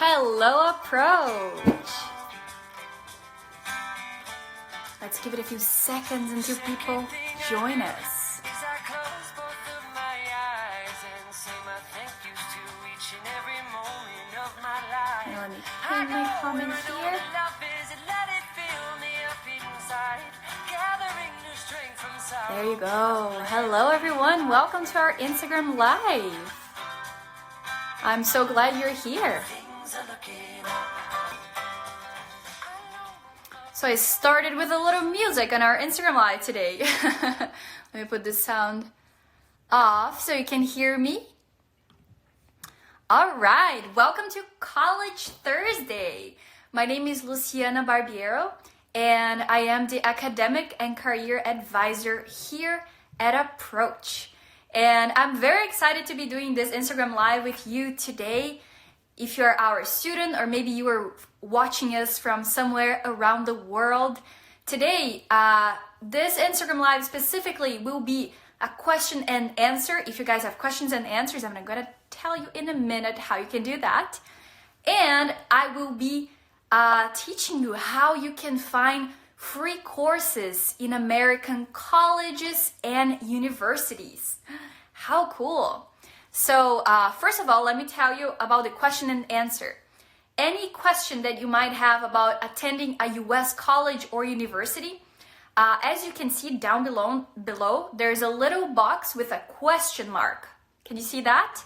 Hello approach. Let's give it a few seconds until people join us. And let me pin my comment here. There you go. Hello everyone. Welcome to our Instagram Live. I'm so glad you're here. So I started with a little music on our Instagram Live today. Let me put this sound off so you can hear me. All right, welcome to College Thursday. My name is Luciana Barbiero, and I am the Academic and Career Advisor here at Approach. And I'm very excited to be doing this Instagram Live with you today. If you're our student, or maybe you are watching us from somewhere around the world, today, this Instagram Live specifically will be a question and answer. If you guys have questions and answers, I'm gonna tell you in a minute how you can do that. And I will be teaching you how you can find free courses in American colleges and universities. How cool. So first of all, let me tell you about the question and answer. Any question that you might have about attending a US college or university, as you can see down below, there's a little box with a question mark. Can you see that?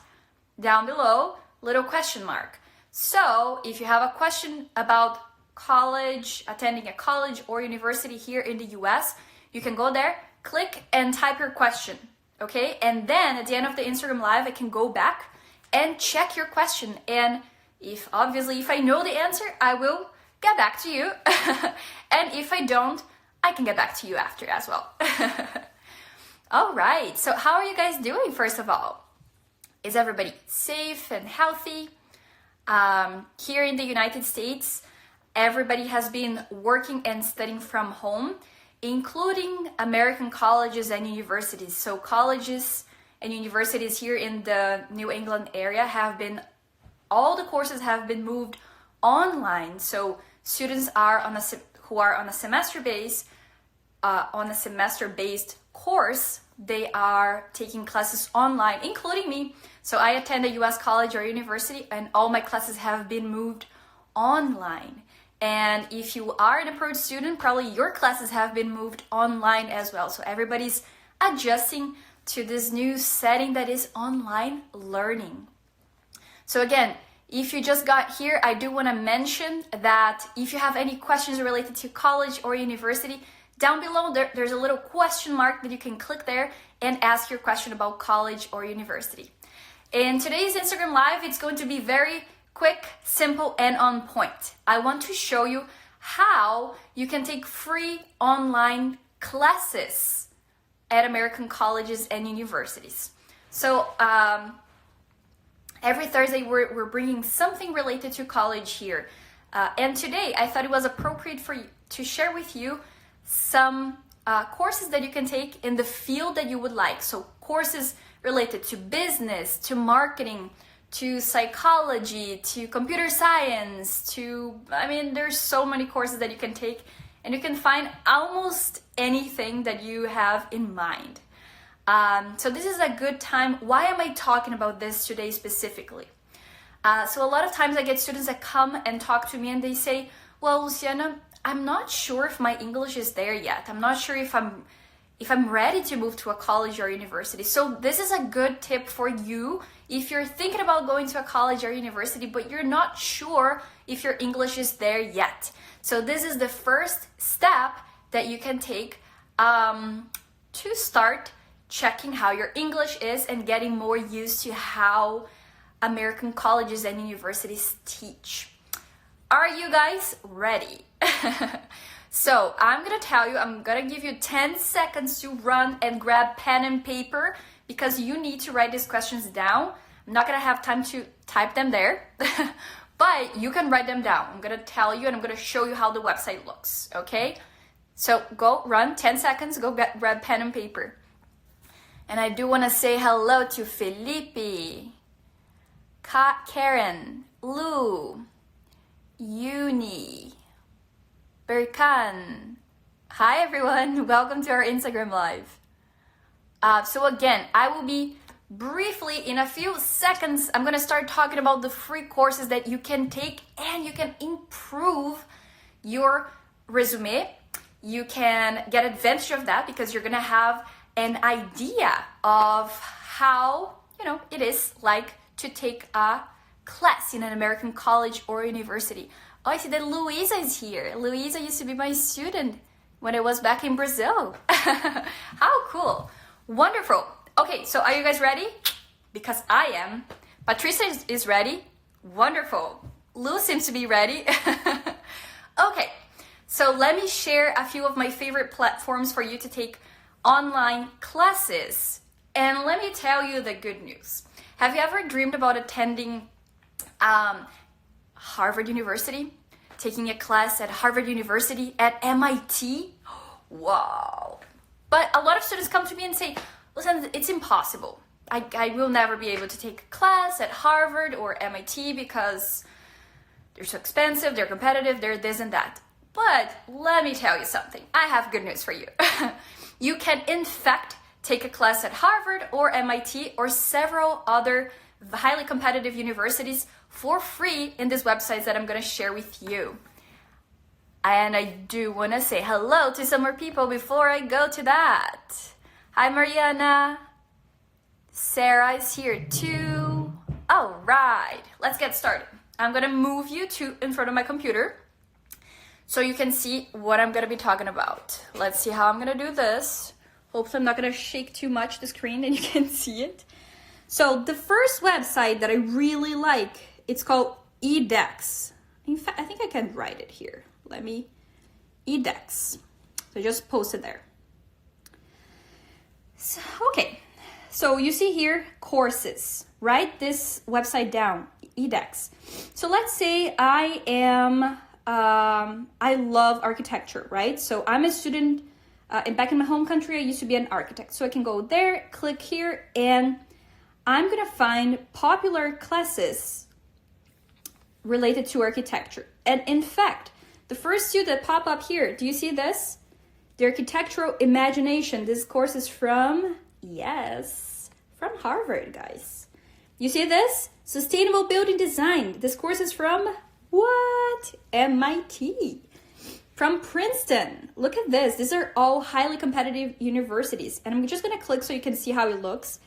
Down below, little question mark. So if you have a question about college, attending a college or university here in the US, you can go there, click and type your question. Okay, and then at the end of the Instagram Live, I can go back and check your question. And if I know the answer, I will get back to you. And if I don't, I can get back to you after as well. All right, so how are you guys doing, first of all? Is everybody safe and healthy? Here in the United States, everybody has been working and studying from home, including American colleges and universities. So colleges and universities here in the New England area all the courses have been moved online. So students who are on a semester-based course, they are taking classes online, including me. So I attend a US college or university, and all my classes have been moved online. And if you are an approach student, probably your classes have been moved online as well. So everybody's adjusting to this new setting that is online learning. So again, if you just got here, I do want to mention that if you have any questions related to college or university, down below there's a little question mark that you can click there and ask your question about college or university. In today's Instagram Live, it's going to be very quick, simple, and on point. I want to show you how you can take free online classes at American colleges and universities. So every Thursday we're bringing something related to college here. And today I thought it was appropriate for you to share with you some courses that you can take in the field that you would like. So courses related to business, to marketing, to psychology, to computer science, there's so many courses that you can take, and you can find almost anything that you have in mind. So this is a good time. Why am I talking about this today specifically? So a lot of times I get students that come and talk to me and they say, well, Luciana, I'm not sure if my English is there yet. I'm not sure if I'm ready to move to a college or university. So this is a good tip for you if you're thinking about going to a college or university, but you're not sure if your English is there yet. So this is the first step that you can take to start checking how your English is and getting more used to how American colleges and universities teach. Are you guys ready? So I'm gonna give you 10 seconds to run and grab pen and paper because you need to write these questions down. I'm not gonna have time to type them there, but you can write them down. I'm gonna tell you and I'm gonna show you how the website looks, okay? So go run 10 seconds, go grab pen and paper. And I do wanna say hello to Felipe, Karen, Lou, Uni, Berkan. Hi everyone, welcome to our Instagram Live. So again, I will be briefly, in a few seconds, I'm gonna start talking about the free courses that you can take and you can improve your resume. You can get advantage of that because you're gonna have an idea of how, it is like to take a class in an American college or university. Oh, I see that Luisa is here. Luisa used to be my student when I was back in Brazil. How cool. Wonderful. Okay, so are you guys ready? Because I am. Patricia is ready. Wonderful. Lou seems to be ready. Okay, so let me share a few of my favorite platforms for you to take online classes. And let me tell you the good news. Have you ever dreamed about attending Harvard University? Taking a class at Harvard University, at MIT? Wow. But a lot of students come to me and say, listen, it's impossible. I will never be able to take a class at Harvard or MIT because they're so expensive, they're competitive, they're this and that. But let me tell you something. I have good news for you. You can, in fact, take a class at Harvard or MIT or several other highly competitive universities for free in these websites that I'm going to share with you. And I do want to say hello to some more people before I go to that. Hi, Mariana. Sarah is here too. All right, let's get started. I'm going to move you in front of my computer so you can see what I'm going to be talking about. Let's see how I'm going to do this. Hopefully I'm not going to shake too much the screen and you can see it. So the first website that I really like, it's called edX. In fact, I think I can write it here. edX. So just post it there. So, okay. So you see here, courses. Write this website down, edX. So let's say I love architecture, right? So I'm a student, and back in my home country, I used to be an architect. So I can go there, click here, and I'm gonna find popular classes related to architecture. And in fact, the first two that pop up here, do you see this? The Architectural Imagination. This course is from Harvard, guys. You see this? Sustainable Building Design. This course is from what? MIT. From Princeton. Look at this. These are all highly competitive universities. And I'm just going to click so you can see how it looks.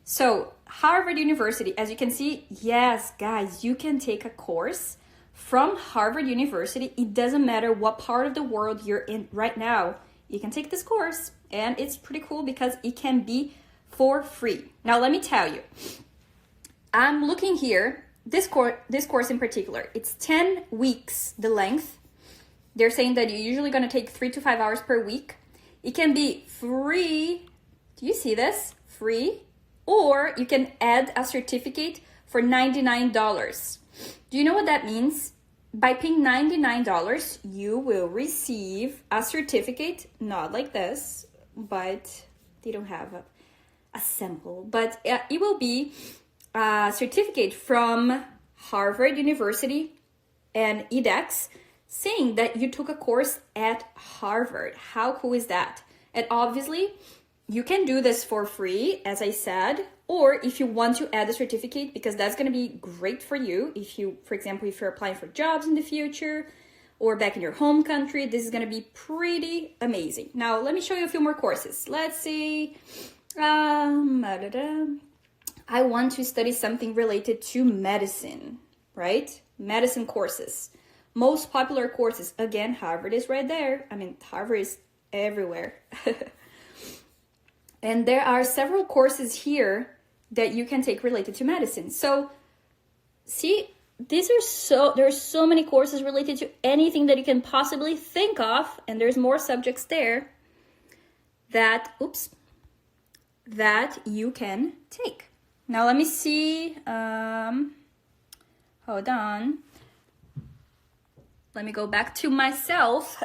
So Harvard University, as you can see, yes, guys, you can take a course from Harvard University. It doesn't matter what part of the world you're in right now. You can take this course and it's pretty cool because it can be for free. Now, let me tell you, I'm looking here, this course in particular, it's 10 weeks, the length. They're saying that you're usually going to take 3 to 5 hours per week. It can be free. Do you see this? Free. Or you can add a certificate for $99. Do you know what that means? By paying $99, you will receive a certificate, not like this, but they don't have a sample, but it will be a certificate from Harvard University and edX saying that you took a course at Harvard. How cool is that? And obviously, you can do this for free, as I said, or if you want to add a certificate, because that's going to be great for you. If you, for example, if you're applying for jobs in the future or back in your home country, this is going to be pretty amazing. Now, let me show you a few more courses. Let's see. I want to study something related to medicine, right? Medicine courses. Most popular courses. Again, Harvard is right there. I mean, Harvard is everywhere. And there are several courses here that you can take related to medicine. So, see, there are so many courses related to anything that you can possibly think of, and there's more subjects there that you can take. Now let me see. Hold on. Let me go back to myself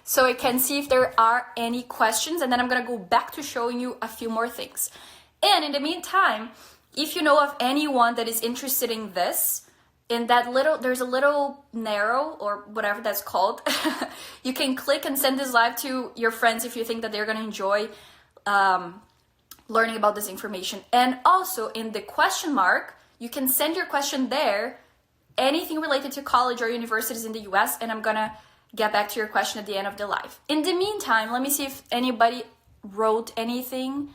so I can see if there are any questions, and then I'm gonna go back to showing you a few more things. And in the meantime, If you know of anyone that is interested in this, in that there's a little narrow or whatever that's called. You can click and send this live to your friends if you think that they're going to enjoy learning about this information. And also in the question mark, you can send your question there, anything related to college or universities in the US, and I'm going to get back to your question at the end of the live. In the meantime, let me see if anybody wrote anything.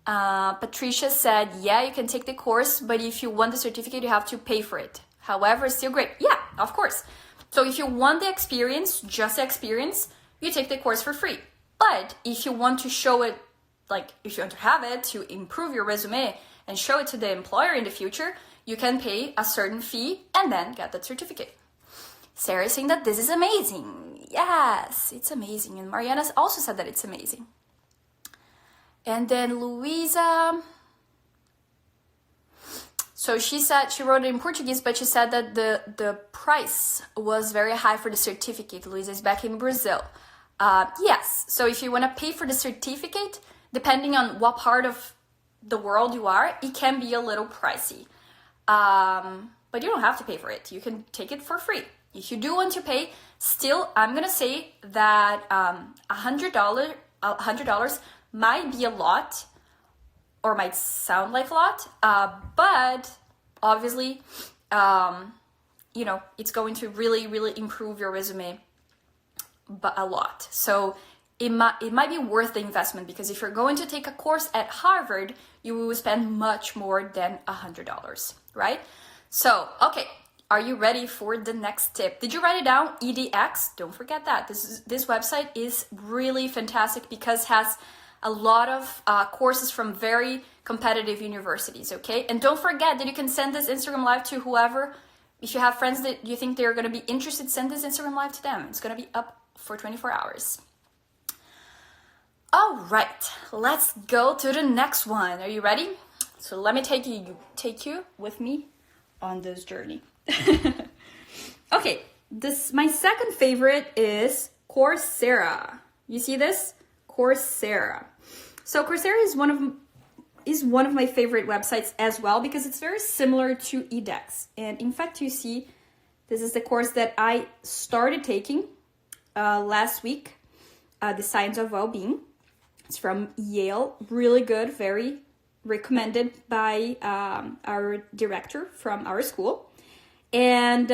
Patricia said, yeah, you can take the course, but if you want the certificate, you have to pay for it. However, it's still great. Yeah, of course. So if you want the experience, just the experience, you take the course for free. But if you want to show it, like if you want to have it to improve your resume and show it to the employer in the future, you can pay a certain fee and then get that certificate. Sarah is saying that this is amazing. Yes, it's amazing. And Mariana also said that it's amazing. And then Luisa, so she said, she wrote it in Portuguese, but she said that the price was very high for the certificate. Luisa is back in Brazil. Yes, so if you want to pay for the certificate, depending on what part of the world you are, it can be a little pricey. But you don't have to pay for it. You can take it for free. If you do want to pay, still, I'm going to say that $100 might be a lot or might sound like a lot, but obviously, you know, it's going to really, really improve your resume but a lot. So it might be worth the investment, because if you're going to take a course at Harvard, you will spend much more than $100, right? So, okay, are you ready for the next tip? Did you write it down? EDX, don't forget that. This website is really fantastic because it has a lot of courses from very competitive universities, okay? And don't forget that you can send this Instagram live to whoever. If you have friends that you think they're going to be interested, send this Instagram live to them. It's going to be up for 24 hours. All right, let's go to the next one. Are you ready? So let me take you with me on this journey. Okay, my second favorite is Coursera. You see this? Coursera. So Coursera is one of my favorite websites as well, because it's very similar to edX. And in fact, you see, this is the course that I started taking last week, the Science of Well-Being. It's from Yale, really good, very recommended by our director from our school. And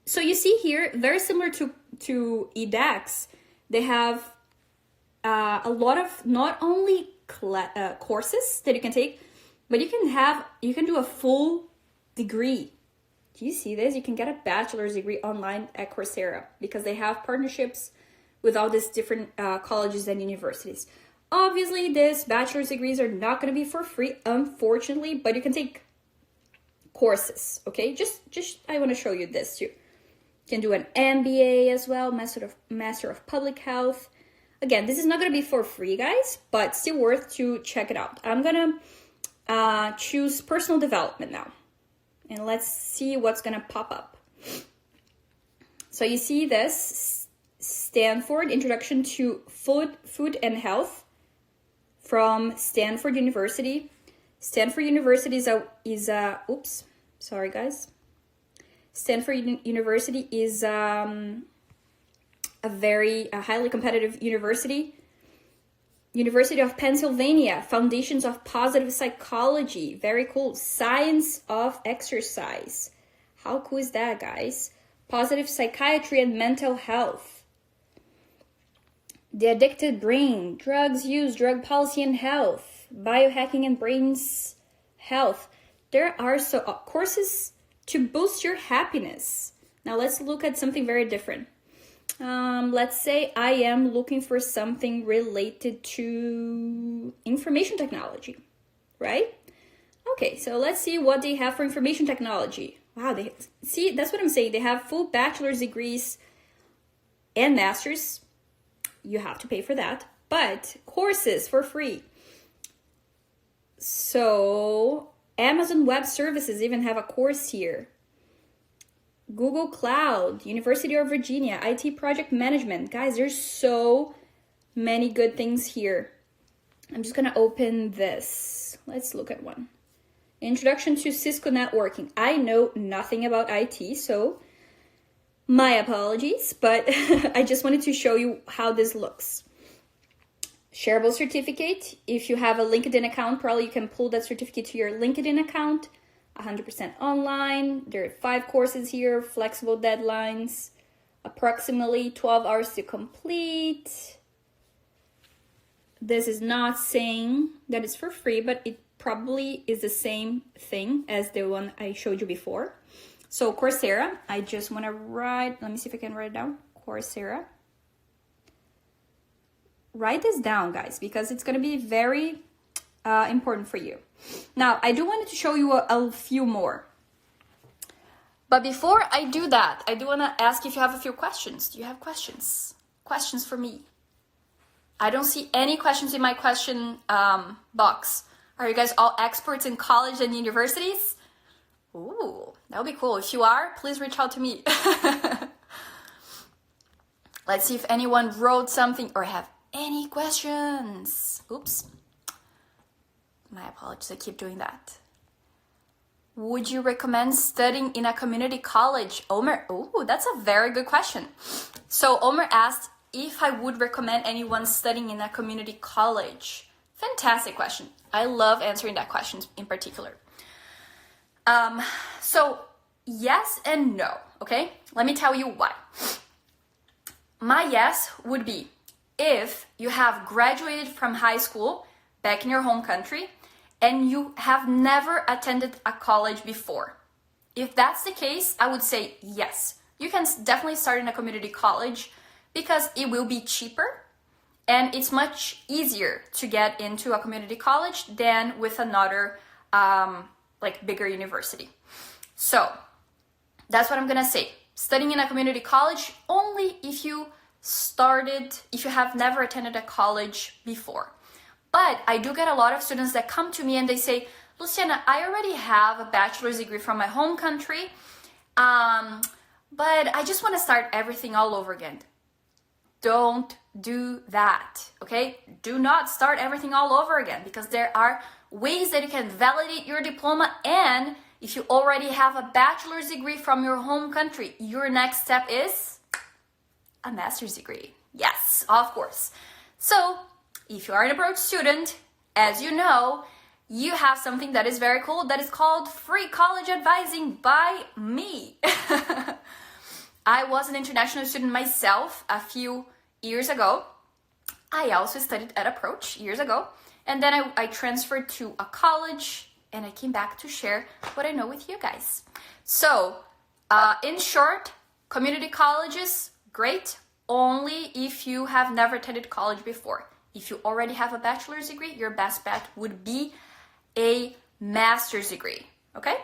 so you see here, very similar to edX, they have a lot of not only courses that you can take, but you can do a full degree. Do you see this? You can get a bachelor's degree online at Coursera because they have partnerships with all these different colleges and universities. Obviously, these bachelor's degrees are not going to be for free, unfortunately, but you can take courses, okay? Just I want to show you this too. You can do an MBA as well, Master of Public Health. Again, this is not going to be for free, guys, but still worth to check it out. I'm going to choose personal development now. And let's see what's going to pop up. So you see this, Stanford, Introduction to Food and Health from Stanford University. Stanford University oops, sorry guys. Stanford University is a very highly competitive university. University of Pennsylvania, Foundations of Positive Psychology. Very cool. Science of Exercise. How cool is that, guys? Positive Psychiatry and Mental Health. The Addicted Brain. Drugs Use, Drug Policy and Health. Biohacking and Brains Health. There are courses to boost your happiness. Now let's look at something very different. Let's say I am looking for something related to information technology, right? Okay, so let's see what they have for information technology. Wow, that's what I'm saying. They have full bachelor's degrees and master's. You have to pay for that, but courses for free. So Amazon Web Services even have a course here. Google Cloud, University of Virginia, IT project management. Guys, there's so many good things here. I'm just gonna open this. Let's look at one. Introduction to Cisco Networking. I know nothing about IT, so my apologies, but I just wanted to show you how this looks. Shareable certificate. If you have a LinkedIn account, probably you can pull that certificate to your LinkedIn account. 100% online. There are 5 courses here, flexible deadlines, approximately 12 hours to complete. This is not saying that it's for free, but it probably is the same thing as the one I showed you before. So Coursera, I just want to write, let me see if I can write it down. Coursera. Write this down, guys, because it's going to be very important for you. Now, I do want to show you a few more. But before I do that, I do want to ask if you have a few questions. Do you have questions? Questions for me? I don't see any questions in my question box. Are you guys all experts in college and universities? Ooh, that would be cool. If you are, please reach out to me. Let's see if anyone wrote something or have any questions. Oops. My apologies, I keep doing that. Would you recommend studying in a community college? Omer, ooh, that's a very good question. So Omer asked if I would recommend anyone studying in a community college. Fantastic question. I love answering that question in particular. So yes and no, okay? Let me tell you why. My yes would be if you have graduated from high school back in your home country and you have never attended a college before. If that's the case, I would say yes. You can definitely start in a community college because it will be cheaper and it's much easier to get into a community college than with another bigger university. So that's what I'm gonna say. Studying in a community college only if you have never attended a college before. But I do get a lot of students that come to me and they say, Luciana, I already have a bachelor's degree from my home country, but I just want to start everything all over again. Don't do that, okay? Do not start everything all over again because there are ways that you can validate your diploma, and if you already have a bachelor's degree from your home country, your next step is a master's degree. Yes, of course. So if you are an approach student, as you know, you have something that is very cool that is called free college advising by me. I was an international student myself a few years ago. I also studied at Approach years ago. And then I transferred to a college and I came back to share what I know with you guys. So, in short, community colleges, great, only if you have never attended college before. If you already have a bachelor's degree, your best bet would be a master's degree, okay?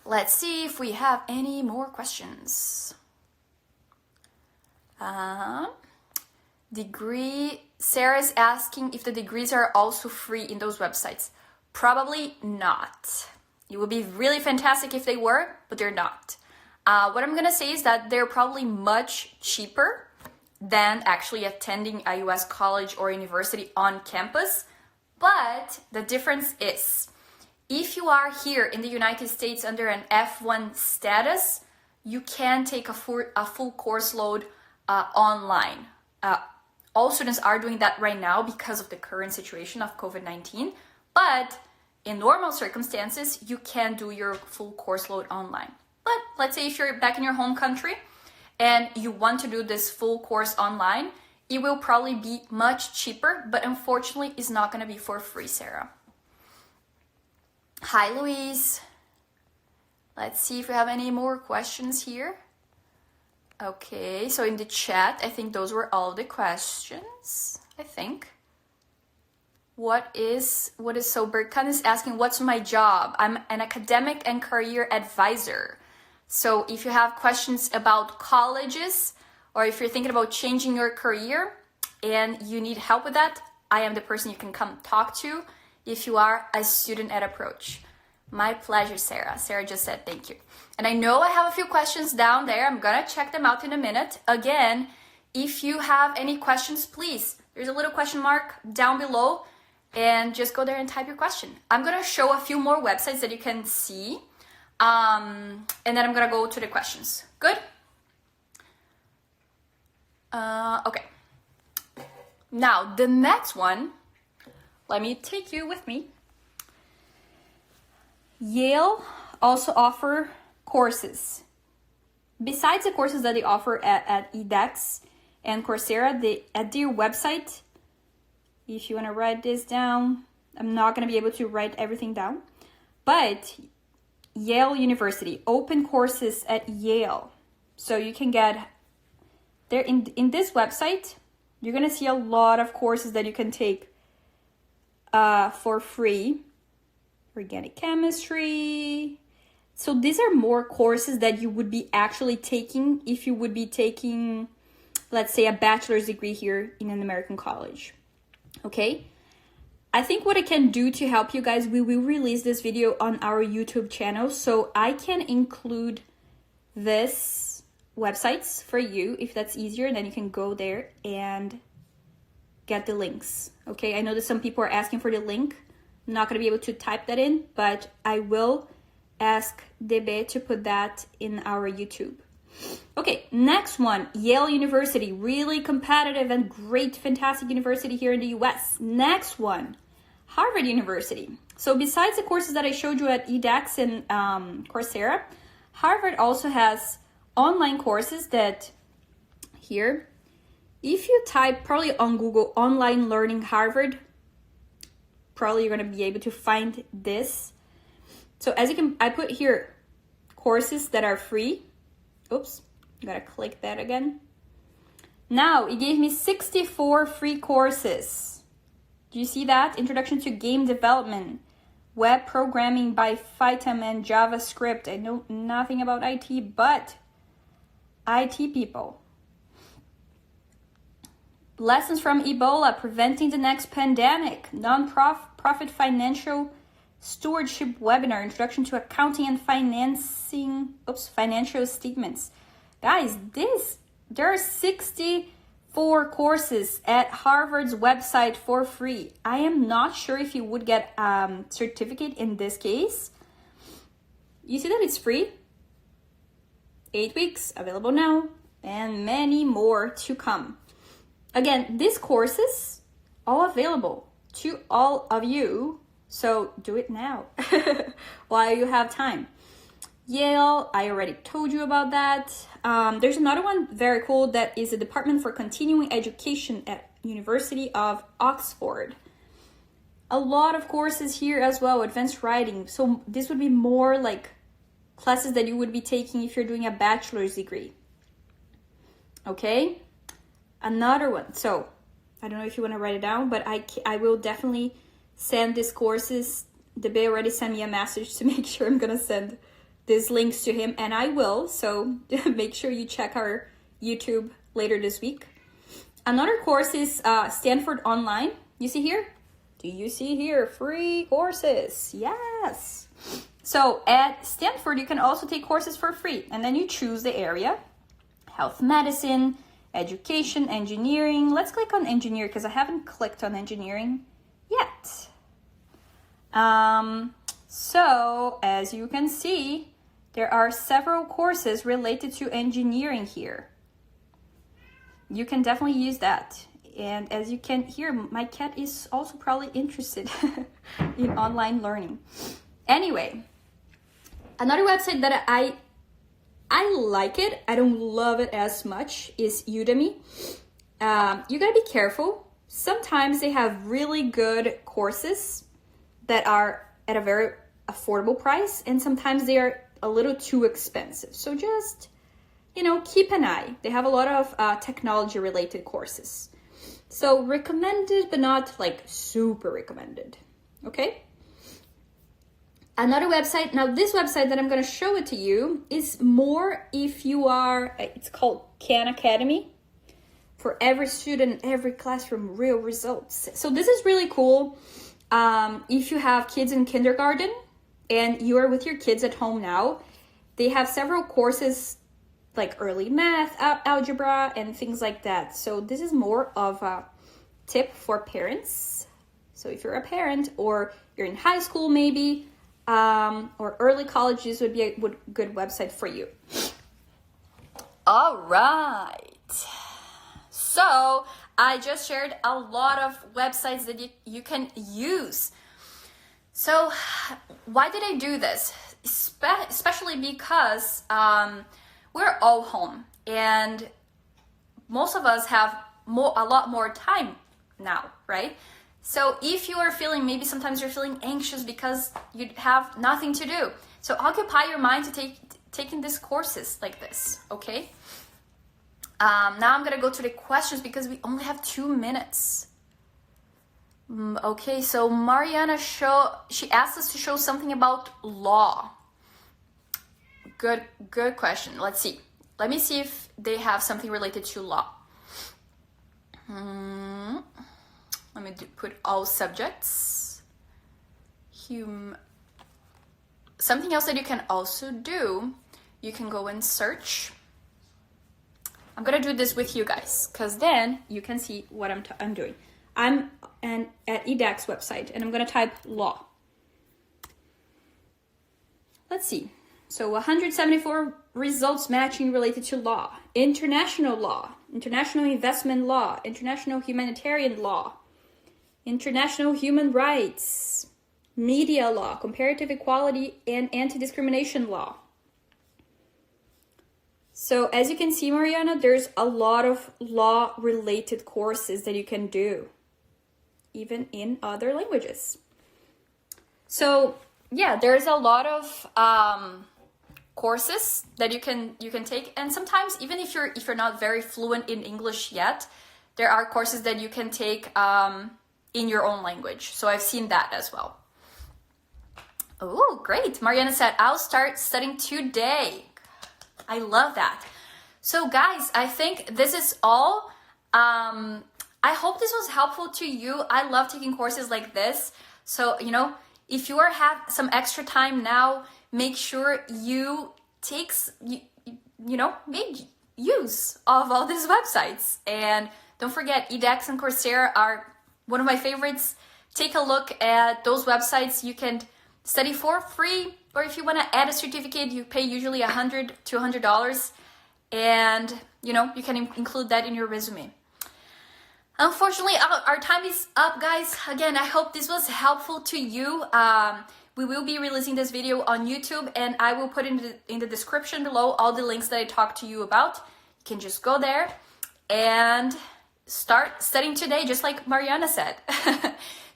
Let's see if we have any more questions. Sarah's asking if the degrees are also free in those websites. Probably not. It would be really fantastic if they were, but they're not. What I'm gonna say is that they're probably much cheaper than actually attending a US college or university on campus. But the difference is, if you are here in the United States under an F1 status, you can take a full course load online. All students are doing that right now because of the current situation of COVID-19. But in normal circumstances, you can do your full course load online. But let's say if you're back in your home country and you want to do this full course online, it will probably be much cheaper, but unfortunately it's not going to be for free, Sarah. Hi, Louise. Let's see if we have any more questions here. Okay, so in the chat, I think those were all the questions, I think. What is so Berkan is asking, what's my job? I'm an academic and career advisor. So if you have questions about colleges, or if you're thinking about changing your career and you need help with that, I am the person you can come talk to if you are a student at Approach. My pleasure, Sarah. Sarah just said thank you. And I know I have a few questions down there. I'm gonna check them out in a minute. Again, if you have any questions, please There's a little question mark down below, and just go there and type your question. I'm gonna show a few more websites that you can see, and then I'm gonna go to the questions. Good? Okay. Now, the next one, let me take you with me. Yale also offer courses. Besides the courses that they offer at edX and Coursera, at their website, if you want to write this down, I'm not going to be able to write everything down, but Yale University, open courses at Yale. So you can get there in this website, you're going to see a lot of courses that you can take for free. Organic chemistry. So these are more courses that you would be actually taking if you would be taking, let's say, a bachelor's degree here in an American college. Okay? I think what I can do to help you guys, we will release this video on our YouTube channel, so I can include this websites for you if that's easier, then you can go there and get the links. Okay? I know that some people are asking for the link. I'm not going to be able to type that in, but I will ask DB to put that in our YouTube. Okay, next one, Yale University, really competitive and great, fantastic university here in the US. Next one, Harvard University. So besides the courses that I showed you at edX and Coursera, Harvard also has online courses that here, if you type probably on Google online learning Harvard, probably you're going to be able to find this. So as you can, I put here courses that are free. Oops, I gotta click that again. Now it gave me 64 free courses. Do you see that? Introduction to Game Development, Web Programming by Python and JavaScript. I know nothing about IT, but IT people. Lessons from Ebola, Preventing the Next Pandemic, Non-Profit Financial Stewardship Webinar, Introduction to Accounting and Financial Statements. Guys, there are 64 courses at Harvard's website for free. I am not sure if you would get a certificate in this case. You see that it's free? 8 weeks, available now, and many more to come. Again, these courses all available to all of you, so do it now while you have time. Yale, I already told you about that. There's another one very cool that is the Department for Continuing Education at University of Oxford. A lot of courses here as well, advanced writing. So this would be more like classes that you would be taking if you're doing a bachelor's degree. Okay? Another one. So I don't know if you want to write it down, but I will definitely send these courses. The Bay already sent me a message to make sure I'm going to send these links to him, and I will. So make sure you check our YouTube later this week. Another course is Stanford Online. You see here? Do you see here? Free courses. Yes. So at Stanford, you can also take courses for free, and then you choose the area. Health medicine, education, engineering. Let's click on engineer because I haven't clicked on engineering yet. So as you can see, there are several courses related to engineering here. You can definitely use that. And as you can hear, my cat is also probably interested in online learning. Anyway, another website that I like it, I don't love it as much, is Udemy. You gotta be careful. Sometimes they have really good courses that are at a very affordable price, and sometimes they are a little too expensive. So just, keep an eye. They have a lot of technology related courses. So recommended, but not like super recommended. Okay? Another website, now this website that I'm going to show it to you is more if you are, it's called Khan Academy. For every student, every classroom, real results. So this is really cool. If you have kids in kindergarten and you are with your kids at home now, they have several courses like early math, algebra, and things like that. So this is more of a tip for parents. So if you're a parent or you're in high school maybe, or early college, this would be a good website for you. All right. So I just shared a lot of websites that you can use. So why did I do this? Especially because we're all home and most of us have a lot more time now, right? So if you are feeling, maybe sometimes you're feeling anxious because you have nothing to do. So occupy your mind to taking these courses like this, okay? Now I'm gonna go to the questions because we only have 2 minutes. Okay, so Mariana she asked us to show something about law. Good question. Let's see. Let me see if they have something related to law. Let me put all subjects. Something else that you can also do, you can go and search. I'm gonna do this with you guys, because then you can see what I'm doing. I'm at EDAC's website, and I'm gonna type law. Let's see. So 174 results matching related to law. International law, international investment law, international humanitarian law, international human rights, media law, comparative equality, and anti-discrimination law. So as you can see, Mariana, there's a lot of law-related courses that you can do, even in other languages. So yeah, there's a lot of courses that you can take, and sometimes even if you're not very fluent in English yet, there are courses that you can take in your own language. So I've seen that as well. Oh, great. Mariana said, I'll start studying today. I love that. So guys, I think this is all. I hope this was helpful to you. I love taking courses like this. So, if you have some extra time now, make sure you make use of all these websites. And don't forget, edX and Coursera are one of my favorites. Take a look at those websites. You can study for free, or if you want to add a certificate, you pay usually $100 to $200, and you can include that in your resume. Unfortunately, our time is up, guys. Again, I hope this was helpful to you. We will be releasing this video on YouTube, and I will put in the description below all the links that I talked to you about. You can just go there and start studying today, just like Mariana said.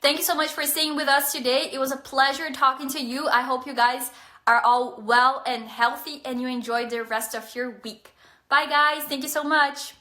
Thank you so much for staying with us today. It was a pleasure talking to you. I hope you guys are all well and healthy, and you enjoy the rest of your week. Bye, guys. Thank you so much.